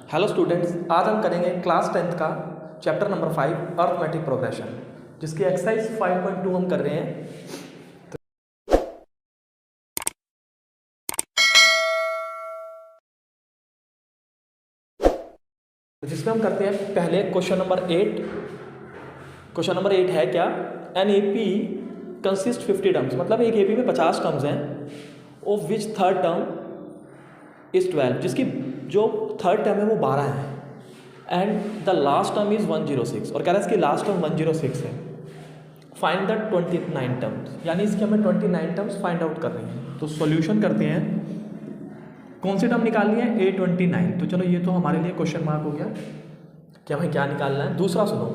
Hello students, आज हम करेंगे क्लास 10th का चैप्टर नंबर 5 अर्थमेटिक प्रोग्रेशन, जिसकी एक्सरसाइज 5.2 हम कर रहे हैं। तो जिसमें हम करते हैं पहले क्वेश्चन नंबर 8। क्वेश्चन नंबर 8 है क्या, एन एपी कंसिस्ट 50 टर्म्स, मतलब एक एपी में 50 टर्म्स हैं, of which third term is 12, जिसकी जो थर्ड टर्म है वो 12 है, and the last term is 106, और कह रहा है इसकी लास्ट टर्म 106 है। फाइंड द 29 टर्म्स, यानी इसके हमें 29 टर्म्स फाइंड आउट कर रहे हैं। तो सॉल्यूशन करते हैं। कौन सी टर्म निकालनी है? A29। तो चलो ये तो हमारे लिए क्वेश्चन मार्क हो गया कि हमें क्या निकालना है। दूसरा सुनो,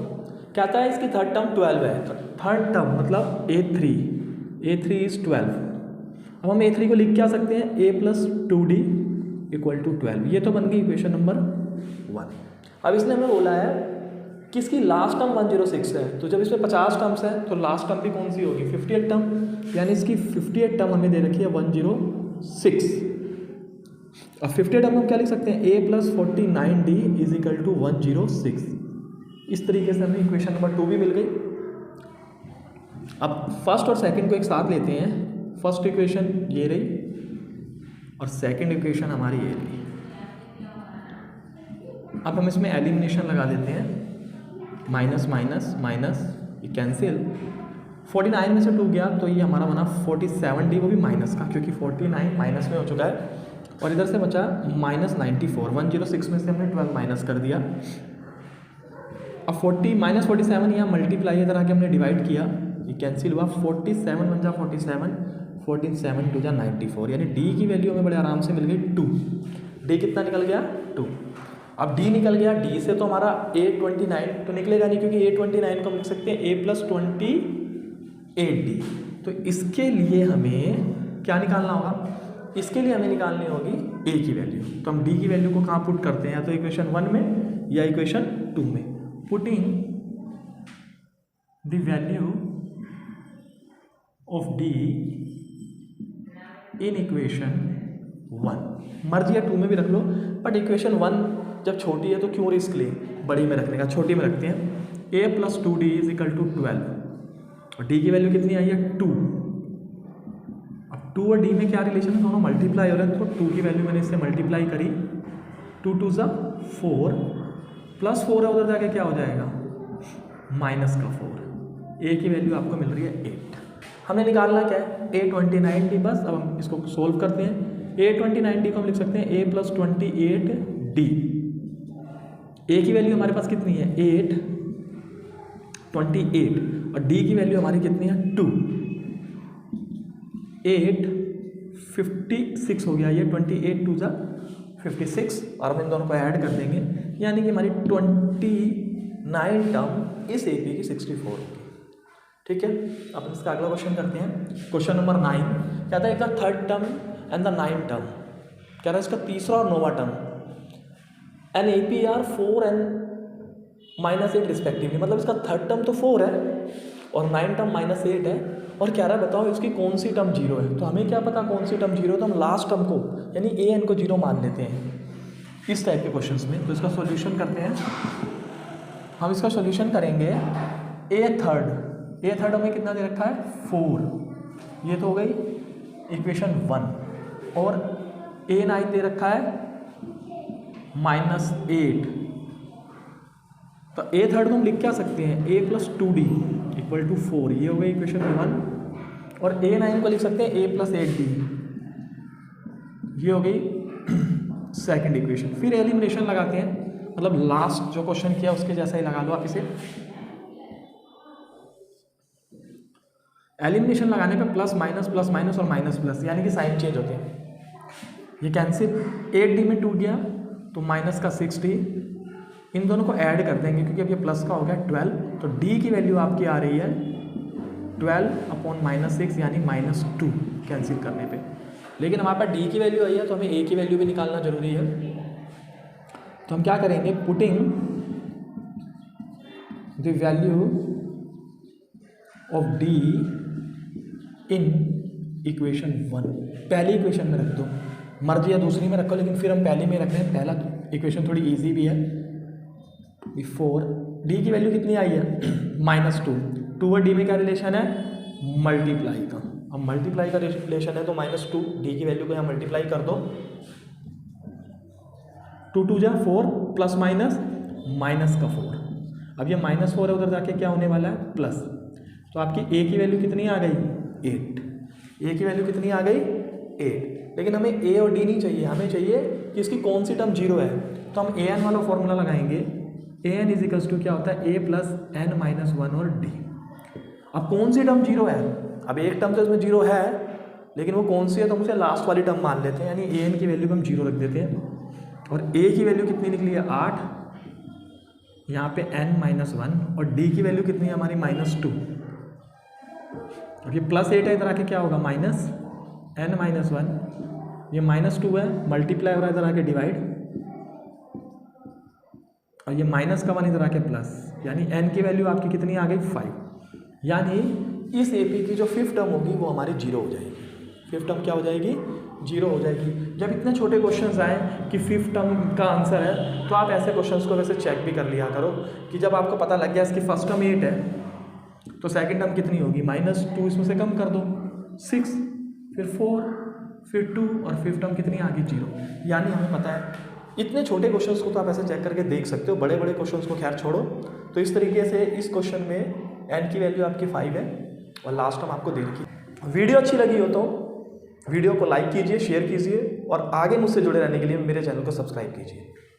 कहता है इसकी थर्ड टर्म 12 है। थर्ड टर्म मतलब A3 इज 12। अब हम A3 को लिख क्या सकते हैं? A + 2D = 12। ये तो बन गई इक्वेशन नंबर 1। अब इसने हमें बोला है कि इसकी लास्ट टर्म 106 है, तो जब इसमें 50 टर्म्स है तो लास्ट टर्म भी कौन सी होगी? 58 टर्म, यानी इसकी 58 टर्म हमें दे रखी है 106। अब 58 टर्म हम क्या लिख सकते हैं? A + 49D = 106। इस तरीके से हमें इक्वेशन नंबर 2 भी मिल गई। अब फर्स्ट और सेकंड को एक साथ लेते हैं। फर्स्ट इक्वेशन ये रही और सेकंड इक्वेशन हमारी ये रही। अब हम इसमें एलिमिनेशन लगा देते हैं। माइनस माइनस माइनस ये कैंसिल, 49 में से 2 गया तो ये हमारा बना 47D, वो भी माइनस का, क्योंकि 49 माइनस में हो चुका है। और इधर से बचा -94। 106 में से हमने 12 माइनस कर दिया। अब -47 यहाँ मल्टीप्लाई इधर आके हमने डिवाइड किया, ये कैंसिल हुआ। 47 बन जा 47, 14 7 2 जा 94, यानी डी की वैल्यू हमें बड़े आराम से मिल गई 2। डी कितना निकल गया? 2। अब डी निकल गया, डी से तो हमारा A29 तो निकलेगा नहीं, क्योंकि A29 को हम लिख सकते हैं A + 28D। तो इसके लिए हमें क्या निकालना होगा? इसके लिए हमें निकालनी होगी A की वैल्यू। तो हम D की वैल्यू को कहाँ पुट करते हैं? या तो इक्वेशन 1 में या इक्वेशन 2 में। Putting the value of D in equation 1, मर्जी या 2 में भी रख लो, बट इक्वेशन 1 जब छोटी है तो क्यों रिस्क ले बड़ी में रखने का, छोटी में रखते हैं। A + 2D = 12, और D की वैल्यू कितनी आई है? 2। अब 2 और D में क्या रिलेशन है? दोनों मल्टीप्लाई हो रहे हैं, तो 2 की वैल्यू मैंने इससे मल्टीप्लाई करी। 2 2 = 4, +4 है, उधर जाके क्या हो जाएगा? -4। A की वैल्यू आपको मिल रही है 8। हमने निकालना क्या है? A29D बस। अब हम इसको सोल्व करते हैं। A29D को हम लिख सकते हैं A + 28D। A की वैल्यू हमारे पास कितनी है? 8, 28, और D की वैल्यू हमारी कितनी है? 2। 8 56 हो गया ये, 28 2 = 56, और हम इन दोनों को ऐड कर देंगे, यानी कि हमारी 29 टर्म इस AP की 64 होगी। ठीक है, अब इसका अगला क्वेश्चन करते हैं। क्वेश्चन नंबर 9 कहता है the third term and the 9th term, कह रहा है इसका तीसरा और 9वां term an AP are 4 and -8 respectively, मतलब इसका थर्ड टर्म तो 4 है और 9 टर्म -8 है, और कह रहा है बताओ इसकी कौन सी टर्म 0 है। तो हमें क्या पता कौन सी टर्म 0 है, तो हम लास्ट टर्म को यानी AN को 0 मान लेते हैं इस टाइप के क्वेश्चंस में। तो इसका सॉल्यूशन करते हैं। हम इसका सॉल्यूशन करेंगे। A थर्ड हमें कितना दे रखा है? 4। ये तो हो गई इक्वेशन 1, और A9 दे रखा है -8। तो A थर्ड को हम लिख क्या सकते हैं? A + 2D = 4, ये हो गई इक्वेशन 1, और A9 को लिख सकते हैं A + 8D, ये हो गई सेकंड इक्वेशन। फिर एलिमिनेशन लगाते हैं, मतलब लास्ट जो क्वेश्चन किया उसके जैसा ही लगा लो आप इसे। एलिमिनेशन लगाने पे प्लस माइनस और माइनस प्लस, यानी कि साइन चेंज होते हैं। ये कैंसिल, 8D में 2 गया तो -6D, इन दोनों को ऐड कर देंगे क्योंकि अब ये प्लस का हो गया 12। तो D की वैल्यू आपकी आ रही है 12/-6, यानी -2 कैंसिल करने पे। लेकिन हमारे पास D की वैल्यू आई है तो हमें A की वैल्यू भी निकालना जरूरी है। तो हम क्या करेंगे? Putting the value of D in equation 1, पहली इक्वेशन में रख दो, मर्जी या दूसरी में रखो, लेकिन फिर हम पहली में रख रहे हैं। पहला इक्वेशन थोड़ी इजी भी है। बिफोर डी की वैल्यू कितनी आई है -2, 2 और डी में क्या रिलेशन है, मल्टीप्लाई का। अब मल्टीप्लाई का रिलेशन है तो -2, डी की वैल्यू को यहाँ मल्टीप्लाई कर दो, 2 2 जा 4 प्लस माइनस माइनस का 4। अब ये -4 है, उधर जाके क्या होने वाला है प्लस। तो आपकी ए की वैल्यू कितनी आ गई 8, ए की वैल्यू कितनी आ गई 8। लेकिन हमें ए और डी नहीं चाहिए, हमें चाहिए कि इसकी कौन सी टर्म 0 है। तो हम ए एन वाला फॉर्मूला लगाएंगे, A N is equals to क्या होता है, ए प्लस एन माइनस 1 और डी। अब कौन सी टर्म 0 है, अब एक टर्म तो इसमें 0 है, लेकिन वो कौन सी है तो हम उसे लास्ट वाली टर्म मान लेते हैं, यानी ए एन की वैल्यू को हम 0 रख देते हैं। और ए की वैल्यू कितनी निकली है 8, यहाँ पे n माइनस 1, और डी की वैल्यू कितनी है हमारी -2। अब ये +8 है, इधर आके क्या होगा -n माइनस 1, ये -2 है, मल्टीप्लाई हो रहा है इधर आके डिवाइड, और ये माइनस का 1 इधर आके प्लस, यानी n की वैल्यू आपकी कितनी आ गई 5। यानी इस AP की जो 5th टर्म होगी वो हमारी 0 हो जाएगी। 5th टर्म क्या हो जाएगी 0 हो जाएगी। जब इतने छोटे क्वेश्चंस आए कि 5th टर्म का आंसर है, तो आप ऐसे क्वेश्चंस को वैसे चेक भी कर लिया करो कि जब आपको पता लग गया इसकी फर्स्ट टर्म 8 है तो सेकंड टर्म कितनी होगी -2, इसमें से कम कर दो 6, फिर 4, फिर 2, और 5th टर्म कितनी आ गई 0। यानी हमें पता है। इतने छोटे क्वेश्चंस को तो आप ऐसे चेक करके देख सकते हो, बड़े बड़े क्वेश्चंस को खैर छोड़ो। तो इस तरीके से इस क्वेश्चन में n की वैल्यू आपकी 5 है और लास्ट टर्म आपको दे रखी। वीडियो अच्छी लगी हो तो वीडियो को लाइक कीजिए, शेयर कीजिए, और आगे मुझसे जुड़े रहने के लिए मेरे चैनल को सब्सक्राइब कीजिए।